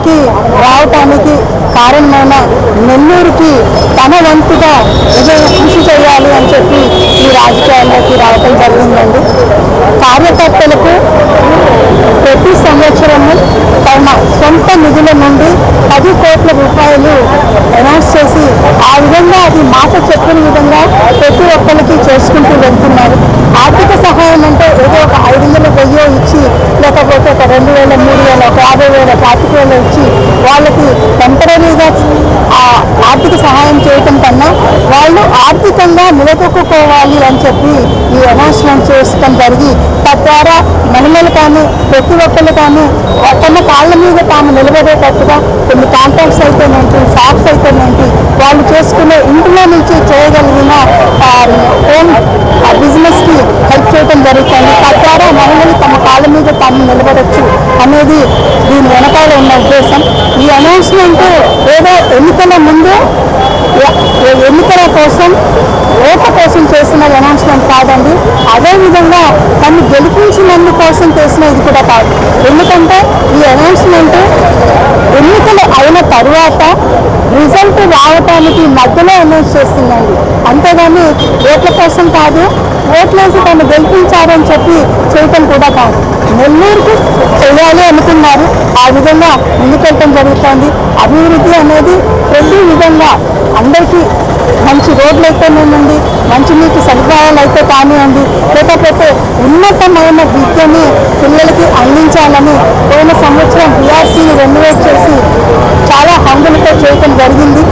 అధికారంలోకి రావటానికి కారణమైన నెల్లూరుకి తన వంతుగా కృషి చేయాలి అని చెప్పి ఈ రాజకీయాల్లోకి రావటం జరిగిందండి. కార్యకర్తలకు ప్రతి సంవత్సరము తన సొంత నిధుల నుండి 10 కోట్ల రూపాయలు అనౌన్స్ చేసి ఆ విధంగా అది మాట చెప్పిన విధంగా ప్రతి ఒక్కరికి చేసుకుంటూ వెళ్తున్నారు. ఆర్థిక సహాయం అంటే ఏదో ఒక 500, 1000 ఇచ్చి లేకపోతే ఒక 2000, 3000, ఒక 50,000, 25,000 ఇచ్చి వాళ్ళకి టెంపరీగా ఆర్థిక సహాయం చేయటం కన్నా వాళ్ళు ఆర్థికంగా నిలదొక్కుకోవాలి అని చెప్పి ఈ అనౌన్స్మెంట్ చేయడం జరిగి తద్వారా మహిళలు కానీ ప్రతి ఒక్కళ్ళు కానీ తమ కాళ్ళ మీద తాము నిలబడేటట్టుగా కొన్ని కాంట్రాక్ట్స్ అయితేనేంటి, షాప్స్ అయితేనేంటి, వాళ్ళు చేసుకునే ఇంట్లో నుంచి చేయగలిగిన హోమ్ బిజినెస్కి హెల్ప్ చేయడం జరుగుతుంది. తద్వారా మహిళలు తమ కాళ్ళ మీద తాము నిలబడచ్చు అనేది దీని వెనకాల ఉన్న ఉద్దేశం. ఈ అనౌన్స్మెంట్ ఏదో ఎన్నికల ముందు ఎన్నికల కోసం ఓట్ల కోసం చేసిన అనౌన్స్మెంట్ కాదండి. అదేవిధంగా తను గెలిపించినందుకోసం చేసిన ఇది కూడా కాదు. ఎందుకంటే ఈ అనౌన్స్మెంట్ ఎన్నికలు అయిన తరువాత రిజల్ట్ రావటానికి మధ్యలో అనౌన్స్ చేస్తుందండి. అంతేగాని ఓట్ల కోసం కాదు, ఓట్లేసి తను గెలిపించారని చెప్పి చేయటం కూడా కాదు. నెల్లూరుకు చేయాలి అనుకున్నారు, ఆ విధంగా ముందుకెళ్ళటం జరుగుతుంది. అభివృద్ధి అనేది ప్రతి విధంగా అందరికీ మంచి రోడ్లు అయితేనేనండి, మంచినీటి సదుపాయాలు అయితే కానివ్వండి, లేకపోతే ఉన్నతమైన విద్యని పిల్లలకి అందించాలని పోయిన సంవత్సరం BRCని రెన్యువేట్ చేసి చాలా హంగులతో చేయటం జరిగింది.